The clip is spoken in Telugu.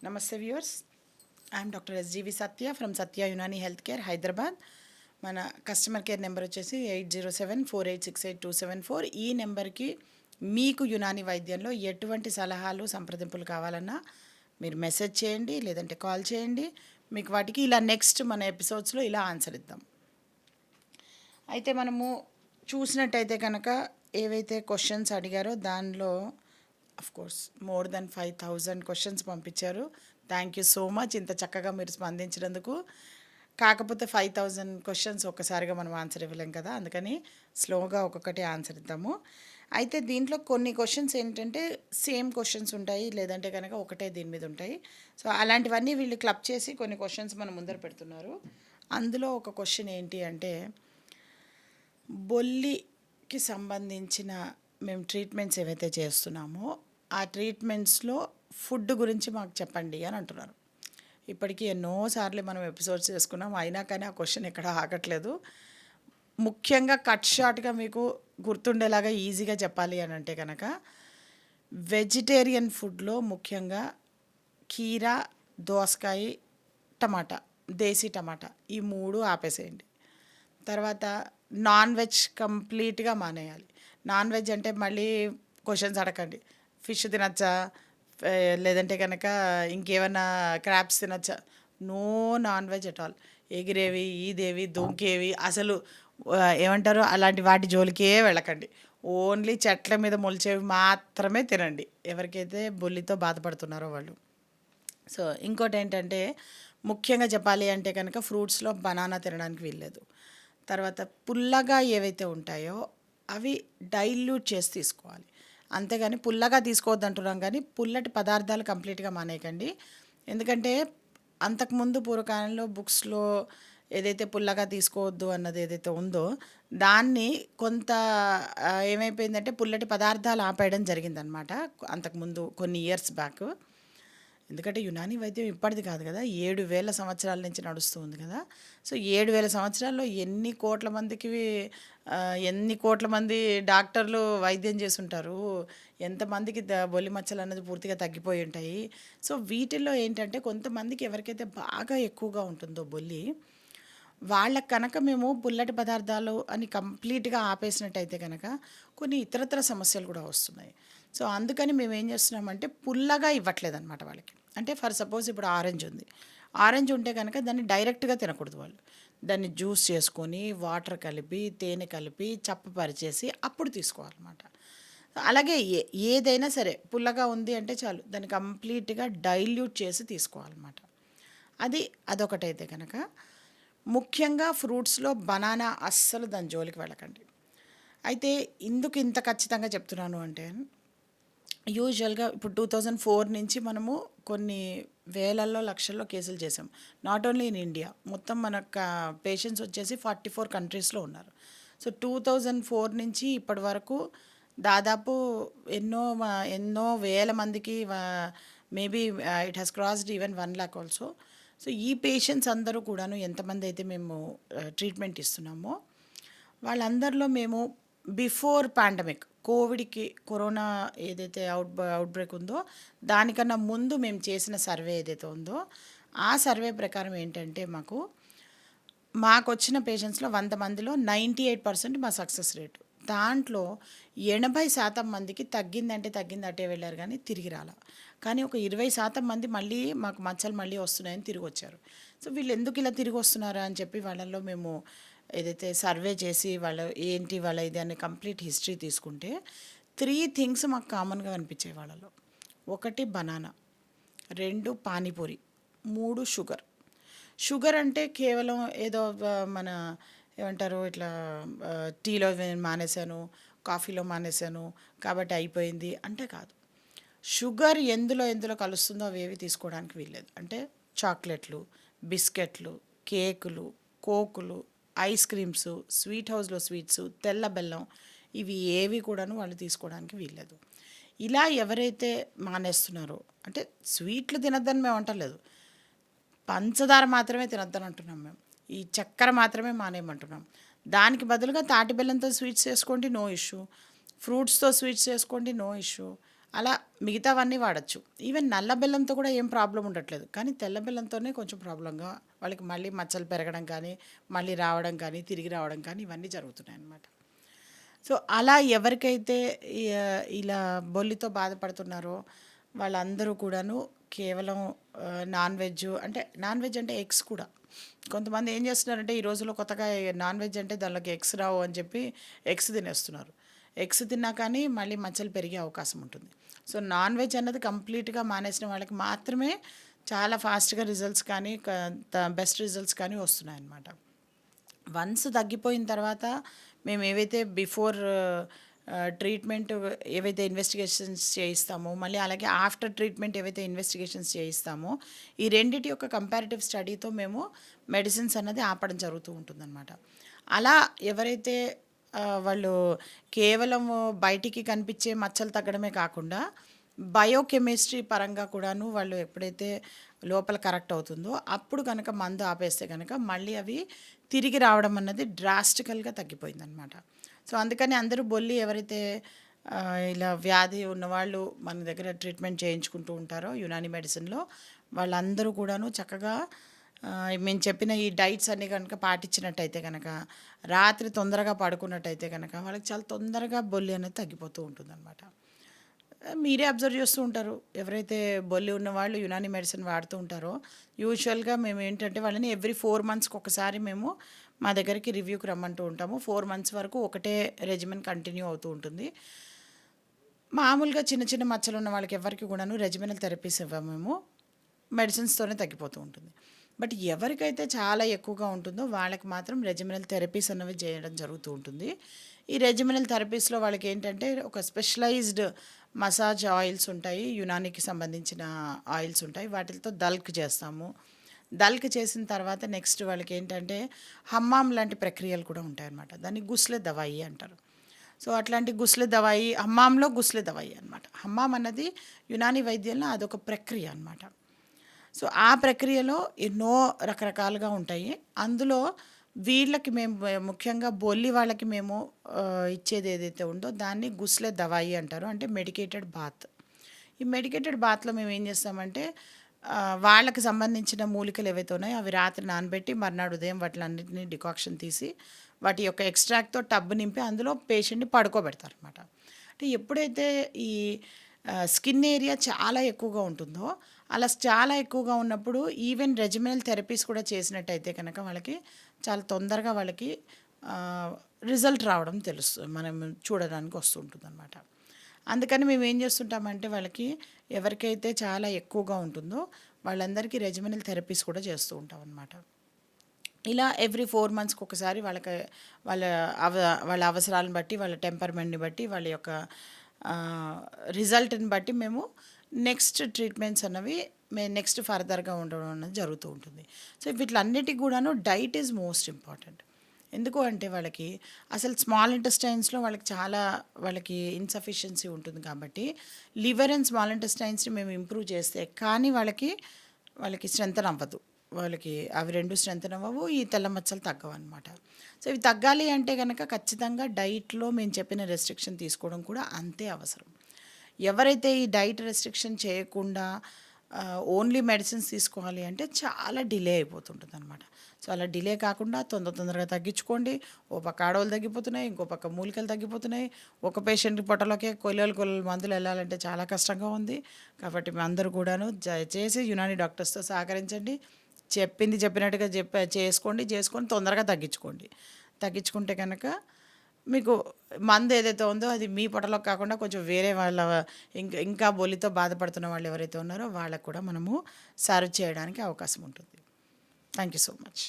నమస్తే viewers. I'm doctor SGV Satya from Satya Unani health care Hyderabad. మన కస్టమర్ కేర్ నెంబర్ వచ్చేసి 8074868274. ఈ నెంబర్కి మీకు యునాని వైద్యంలో ఎటువంటి సలహాలు సంప్రదింపులు కావాలన్నా మీరు మెసేజ్ చేయండి, లేదంటే కాల్ చేయండి. మీకు వాటికి ఇలా నెక్స్ట్ మన ఎపిసోడ్స్లో ఇలా ఆన్సర్ ఇద్దాం. అయితే మనము చూసినట్టయితే కనుక ఏవైతే క్వశ్చన్స్ అడిగారో దానిలో కోర్స్ మోర్ దెన్ 5000 క్వశ్చన్స్ పంపించారు. థ్యాంక్ యూ సో మచ్ ఇంత చక్కగా మీరు స్పందించినందుకు. కాకపోతే 5000 క్వశ్చన్స్ ఒక్కసారిగా మనం ఆన్సర్ ఇవ్వలేం కదా, అందుకని స్లోగా ఒక్కొక్కటి ఆన్సర్ ఇద్దాము. అయితే దీంట్లో కొన్ని క్వశ్చన్స్ ఏంటంటే సేమ్ క్వశ్చన్స్ ఉంటాయి, లేదంటే కనుక ఒకటే దీని మీద ఉంటాయి. సో అలాంటివన్నీ వీళ్ళు క్లబ్ చేసి కొన్ని క్వశ్చన్స్ మన ముందర పెడుతున్నారు. అందులో ఒక క్వశ్చన్ ఏంటి అంటే, బొల్లికి సంబంధించిన మేము ట్రీట్మెంట్స్ ఏవైతే చేస్తున్నామో ఆ ట్రీట్మెంట్స్లో ఫుడ్ గురించి మాకు చెప్పండి అని అంటున్నారు. ఇప్పటికీ ఎన్నోసార్లు మనం ఎపిసోడ్స్ చేసుకున్నాం, అయినా కానీ ఆ క్వశ్చన్ ఎక్కడ ఆగట్లేదు. ముఖ్యంగా కట్ షార్ట్గా మీకు గుర్తుండేలాగా ఈజీగా చెప్పాలి అని అంటే కనుక, వెజిటేరియన్ ఫుడ్లో ముఖ్యంగా కీరా, దోసకాయ, టమాటా, దేశీ టమాటా ఈ 3 ఆపేసేయండి. తర్వాత నాన్ వెజ్ కంప్లీట్గా మానేయాలి. నాన్ వెజ్ అంటే మళ్ళీ క్వశ్చన్స్ అడగండి, ఫిష్ తినచ్చా, లేదంటే కనుక ఇంకేమైనా క్రాబ్స్ తినచ్చా. No non veg at all. ఎగిరేవి, ఈదేవి, దుంకేవి అసలు ఏమంటారు అలాంటి వాటి జోలికే వెళ్ళకండి. ఓన్లీ చెట్ల మీద మొలిచేవి మాత్రమే తినండి, ఎవరికైతే బొల్లితో బాధపడుతున్నారో వాళ్ళు. సో ఇంకోటి ఏంటంటే, ముఖ్యంగా చెప్పాలి అంటే కనుక ఫ్రూట్స్లో బనానా తినడానికి వీల్లేదు. తర్వాత పుల్లగా ఏవైతే ఉంటాయో అవి డైల్యూట్ చేసి తీసుకోవాలి, అంతేగాని పుల్లగా తీసుకోవద్దు అంటున్నాం. కానీ పుల్లటి పదార్థాలు కంప్లీట్గా మానేయకండి. ఎందుకంటే అంతకుముందు పూర్వకాలంలో బుక్స్లో ఏదైతే పుల్లగా తీసుకోవద్దు అన్నది ఏదైతే ఉందో దాన్ని కొంత ఏమైపోయిందంటే పుల్లటి పదార్థాలు ఆపేయడం జరిగిందనమాట అంతకుముందు కొన్ని ఇయర్స్ బ్యాక్. ఎందుకంటే యునాని వైద్యం ఇప్పటిది కాదు కదా, 7000 సంవత్సరాల నుంచి నడుస్తూ ఉంది కదా. సో 7000 సంవత్సరాల్లో ఎన్ని కోట్ల మంది డాక్టర్లు వైద్యం చేసి ఉంటారు, ఎంతమందికి బొల్లి మచ్చలు అనేది పూర్తిగా తగ్గిపోయి ఉంటాయి. సో వీటిల్లో ఏంటంటే కొంతమందికి ఎవరికైతే బాగా ఎక్కువగా ఉంటుందో బొల్లి, వాళ్ళకి కనుక మేము పుల్లటి పదార్థాలు అని కంప్లీట్గా ఆపేసినట్టయితే కనుక కొన్ని ఇతరత్ర సమస్యలు కూడా వస్తున్నాయి. సో అందుకని మేము ఏం చేస్తున్నామంటే పుల్లగా ఇవ్వట్లేదు అనమాట వాళ్ళకి. అంటే ఫర్ సపోజ్ ఇప్పుడు ఆరెంజ్ ఉంది, ఆరెంజ్ ఉంటే కనుక దాన్ని డైరెక్ట్గా తినకూడదు. వాళ్ళు దాన్ని జ్యూస్ చేసుకొని వాటర్ కలిపి తేనె కలిపి చప్పపరిచేసి అప్పుడు తీసుకోవాలన్నమాట. అలాగే ఏదైనా సరే పుల్లగా ఉంది అంటే చాలు దాన్ని కంప్లీట్గా డైల్యూట్ చేసి తీసుకోవాలన్నమాట. అదొకటైతే కనుక ముఖ్యంగా ఫ్రూట్స్లో బనానా అస్సలు దాని జోలికి వెళ్ళకండి. అయితే ఇందుకు ఇంత ఖచ్చితంగా చెప్తున్నాను అంటే, యూజువల్గా ఇప్పుడు 2004 నుంచి మనము కొన్ని వేలల్లో లక్షల్లో కేసులు చేసాం. నాట్ ఓన్లీ ఇన్ ఇండియా, మొత్తం మన పేషెంట్స్ వచ్చేసి 44 కంట్రీస్లో ఉన్నారు. సో 2004 నుంచి ఇప్పటి వరకు దాదాపు ఎన్నో వేల మందికి, maybe it has crossed even 1 lakh also. So ఈ పేషెంట్స్ అందరూ కూడాను ఎంతమంది అయితే మేము ట్రీట్మెంట్ ఇస్తున్నామో వాళ్ళందరిలో మేము బిఫోర్ పాండమిక్ కరోనా ఏదైతే అవుట్బ్రేక్ ఉందో దానికన్నా ముందు మేము చేసిన సర్వే ఏదైతే ఉందో ఆ సర్వే ప్రకారం ఏంటంటే మాకు వచ్చిన పేషెంట్స్లో 100 మందిలో 98% మా సక్సెస్ రేటు. దాంట్లో 80% మందికి తగ్గిందంటే తగ్గింది అటే వెళ్ళారు, కానీ తిరిగి రాలా. కానీ ఒక 20% మంది మళ్ళీ మాకు మచ్చలు మళ్ళీ వస్తున్నాయని తిరిగి వచ్చారు. సో వీళ్ళు ఎందుకు ఇలా తిరిగి వస్తున్నారా అని చెప్పి వాళ్ళల్లో మేము ఏదైతే సర్వే చేసి వాళ్ళ ఇది అని కంప్లీట్ హిస్టరీ తీసుకుంటే 3 థింగ్స్ మాకు కామన్గా కనిపించాయి వాళ్ళలో. 1 బనానా, 2 పానీపూరి, 3 షుగర్ అంటే కేవలం ఏదో మన ఏమంటారు ఇట్లా టీలో మానేశాను, కాఫీలో మానేశాను కాబట్టి అయిపోయింది అంటే కాదు. షుగర్ ఎందులో కలుస్తుందో అవేవి తీసుకోవడానికి వీల్లేదు. అంటే చాక్లెట్లు, బిస్కెట్లు, కేకులు, కోకులు, ఐస్ క్రీమ్స్, స్వీట్ హౌస్లో స్వీట్స్, తెల్ల బెల్లం, ఇవి ఏవి కూడాను వాళ్ళు తీసుకోవడానికి వీల్లేదు. ఇలా ఎవరైతే మానేస్తున్నారో, అంటే స్వీట్లు తినద్దని మేము అంటలేదు, పంచదార మాత్రమే తినద్దని అంటున్నాం మేము, ఈ చక్కెర మాత్రమే మానేయమంటున్నాం. దానికి బదులుగా తాటి బెల్లంతో స్వీట్స్ చేసుకోండి, నో ఇష్యూ. ఫ్రూట్స్తో స్వీట్స్ చేసుకోండి, నో ఇష్యూ. అలా మిగతావన్నీ వాడొచ్చు. ఈవెన్ నల్ల బెల్లంతో కూడా ఏం ప్రాబ్లమ్ ఉండట్లేదు. కానీ తెల్ల బెల్లంతోనే కొంచెం ప్రాబ్లమ్‌గా వాళ్ళకి మళ్ళీ మచ్చలు పెరగడం కానీ, మళ్ళీ రావడం కానీ, తిరిగి రావడం కానీ ఇవన్నీ జరుగుతున్నాయన్నమాట. సో, అలా ఎవరికైతే ఇలా బొల్లితో బాధపడుతున్నారో వాళ్ళందరూ కూడాను కేవలం నాన్ వెజ్ అంటే ఎగ్స్ కూడా. కొంతమంది ఏం చేస్తున్నారంటే ఈ రోజుల్లో కొత్తగా నాన్ వెజ్ అంటే దానిలోకి ఎగ్స్ రావు అని చెప్పి ఎగ్స్ తినేస్తున్నారు. ఎగ్స్ తిన్నా కానీ మళ్ళీ మచ్చలు పెరిగే అవకాశం ఉంటుంది. సో, నాన్ వెజ్ అన్నది కంప్లీట్‌గా మానేసిన వాళ్ళకి మాత్రమే చాలా ఫాస్ట్‌గా రిజల్ట్స్ కానీ బెస్ట్ రిజల్ట్స్ కానీ వస్తున్నాయన్నమాట. వన్స్ తగ్గిపోయిన తర్వాత మేము ఏవైతే బిఫోర్ ట్రీట్మెంట్ ఏవైతే ఇన్వెస్టిగేషన్స్ చేయిస్తామో, మళ్ళీ అలాగే ఆఫ్టర్ ట్రీట్మెంట్ ఏవైతే ఇన్వెస్టిగేషన్స్ చేయిస్తామో, ఈ రెండిటి యొక్క కంపారిటివ్ స్టడీతో మేము మెడిసిన్స్ అన్నది ఆపడం జరుగుతూ ఉంటుందన్నమాట. అలా ఎవరైతే వాళ్ళు కేవలము బయటికి కనిపించే మచ్చలు తగ్గడమే కాకుండా బయోకెమిస్ట్రీ పరంగా కూడాను వాళ్ళు ఎప్పుడైతే లోపల కరెక్ట్ అవుతుందో అప్పుడు కనుక మందు ఆపేస్తే కనుక మళ్ళీ అవి తిరిగి రావడం అన్నది డ్రాస్టికల్గా తగ్గిపోయిందనమాట. సో, అందుకని అందరూ బొల్లి ఎవరైతే ఇలా వ్యాధి ఉన్నవాళ్ళు మన దగ్గర ట్రీట్మెంట్ చేయించుకుంటూ ఉంటారో యునాని మెడిసిన్‌లో వాళ్ళందరూ కూడాను చక్కగా మేము చెప్పిన ఈ డైట్స్ అన్నీ కనుక పాటించినట్టయితే కనుక, రాత్రి తొందరగా పడుకున్నట్టయితే కనుక వాళ్ళకి చాలా తొందరగా బొల్లి అనేది తగ్గిపోతూ ఉంటుందన్నమాట. మీరే అబ్జర్వ్ చేస్తూ ఉంటారు. ఎవరైతే బొల్లి ఉన్నవాళ్ళు యునాని మెడిసిన్ వాడుతూ ఉంటారో, యూజువల్‌గా మేము ఏంటంటే వాళ్ళని ఎవ్రీ 4 మంత్స్‌కి ఒకసారి మేము మా దగ్గరికి రివ్యూకి రమ్మంటూ ఉంటాము. 4 మంత్స్ వరకు ఒకటే రెజిమెన్ కంటిన్యూ అవుతూ ఉంటుంది. మామూలుగా చిన్న చిన్న మచ్చలు ఉన్న వాళ్ళకి ఎవరికి కూడాను రెజిమినల్ థెరపీస్ ఇవ్వము మేము. మెడిసిన్స్‌తోనే తగ్గిపోతూ ఉంటుంది. బట్ ఎవరికైతే చాలా ఎక్కువగా ఉంటుందో వాళ్ళకి మాత్రం రెజిమినల్ థెరపీస్ అన్నవి చేయడం జరుగుతూ ఉంటుంది. ఈ రెజిమినల్ థెరపీస్‌లో వాళ్ళకేంటంటే ఒక స్పెషలైజ్డ్ మసాజ్ ఆయిల్స్ ఉంటాయి. యునానికి సంబంధించిన ఆయిల్స్ ఉంటాయి. వాటిలతో దల్క్ చేస్తాము. దల్క్ చేసిన తర్వాత నెక్స్ట్ వాళ్ళకేంటంటే హమ్మాం లాంటి ప్రక్రియలు కూడా ఉంటాయన్నమాట. దాన్ని గుస్లే దవాయి అంటారు. సో, అట్లాంటి గుస్లే దవాయి హమ్మాంలో గుస్లే దవాయి అనమాట. హమ్మాం అన్నది యునాని వైద్యంలో అదొక ప్రక్రియ అనమాట. సో, ఆ ప్రక్రియలో ఎన్నో రకరకాలుగా ఉంటాయి. అందులో వీళ్ళకి మేము ముఖ్యంగా బొల్లి వాళ్ళకి మేము ఇచ్చేది ఏదైతే ఉందో దాన్ని గుస్లే దవాయి అంటారు. అంటే మెడికేటెడ్ బాత్. ఈ మెడికేటెడ్ బాత్‌లో మేము ఏం చేస్తామంటే వాళ్ళకి సంబంధించిన మూలికలు ఏవైతే ఉన్నాయో అవి రాత్రి నానబెట్టి మర్నాడు ఉదయం వాటిలన్నిటిని డికాక్షన్ తీసి వాటి యొక్క ఎక్స్ట్రాక్ట్‌తో టబ్ నింపి అందులో పేషెంట్‌ని పడుకోబెడతారనమాట. అంటే ఎప్పుడైతే ఈ స్కిన్ ఏరియా చాలా ఎక్కువగా ఉంటుందో, అలా చాలా ఎక్కువగా ఉన్నప్పుడు ఈవెన్ రెజిమినల్ థెరపీస్ కూడా చేసినట్టయితే కనుక వాళ్ళకి చాలా తొందరగా వాళ్ళకి రిజల్ట్ రావడం మనం చూడడానికి వస్తూ ఉంటుందన్నమాట. అందుకని మేము ఏం చేస్తుంటామంటే వాళ్ళకి ఎవరికైతే చాలా ఎక్కువగా ఉంటుందో వాళ్ళందరికీ రెజిమినల్ థెరపీస్ కూడా చేస్తూ ఉంటామన్నమాట. ఇలా ఎవ్రీ 4 మంత్స్‌కి ఒకసారి వాళ్ళకి వాళ్ళ వాళ్ళ అవసరాలను బట్టి, వాళ్ళ టెంపర్‌మెంట్‌ని బట్టి, వాళ్ళ యొక్క రిజల్ట్‌ని బట్టి మేము నెక్స్ట్ ట్రీట్మెంట్స్ అన్నవి నెక్స్ట్ ఫర్దర్‌గా ఉండడం అనేది జరుగుతూ ఉంటుంది. సో, వీటిలన్నిటికి కూడాను డైట్ ఈజ్ మోస్ట్ ఇంపార్టెంట్. ఎందుకు అంటే వాళ్ళకి అసలు స్మాల్ ఇంటెస్టైన్స్‌లో వాళ్ళకి ఇన్‌సఫిషియన్సీ ఉంటుంది కాబట్టి లివర్ అండ్ స్మాల్ ఇంటెస్టైన్స్‌ని మేము ఇంప్రూవ్ చేస్తే కానీ వాళ్ళకి స్ట్రెంథెన్ అవ్వదు. వాళ్ళకి అవి 2 స్ట్రెంథెన్ అవ్వవు. ఈ తెల్ల మచ్చలు తగ్గవన్నమాట. సో, ఇవి తగ్గాలి అంటే గనక ఖచ్చితంగా డైట్‌లో మేము చెప్పిన రెస్ట్రిక్షన్ తీసుకోవడం కూడా అంతే అవసరం. ఎవరైతే ఈ డైట్ రెస్ట్రిక్షన్ చేయకుండా ఓన్లీ మెడిసిన్స్ తీసుకోవాలి అంటే చాలా డిలే అయిపోతుంటుందన్నమాట. సో, అలా డిలే కాకుండా తొందరగా తగ్గించుకోండి. ఓ పక్క ఆడవాళ్ళు తగ్గిపోతున్నాయి, ఇంకో పక్క మూలికలు తగ్గిపోతున్నాయి. ఒక పేషెంట్ పొట్టలోకే కొల్లలు మందులు వెళ్ళాలంటే చాలా కష్టంగా ఉంది. కాబట్టి మీ అందరూ కూడాను దయచేసి యునాని డాక్టర్స్‌తో సహకరించండి. చెప్పినట్టుగా చేసుకొని తొందరగా తగ్గించుకుంటే కనుక మీకు మందు ఏదైతే ఉందో అది మీ పొట్టలోకి కాకుండా కొంచెం వేరే వాళ్ళ ఇంకా బొల్లితో బాధపడుతున్న వాళ్ళు ఎవరైతే ఉన్నారో వాళ్ళకి కూడా మనము సర్వ్ చేయడానికి అవకాశం ఉంటుంది. Thank you so much.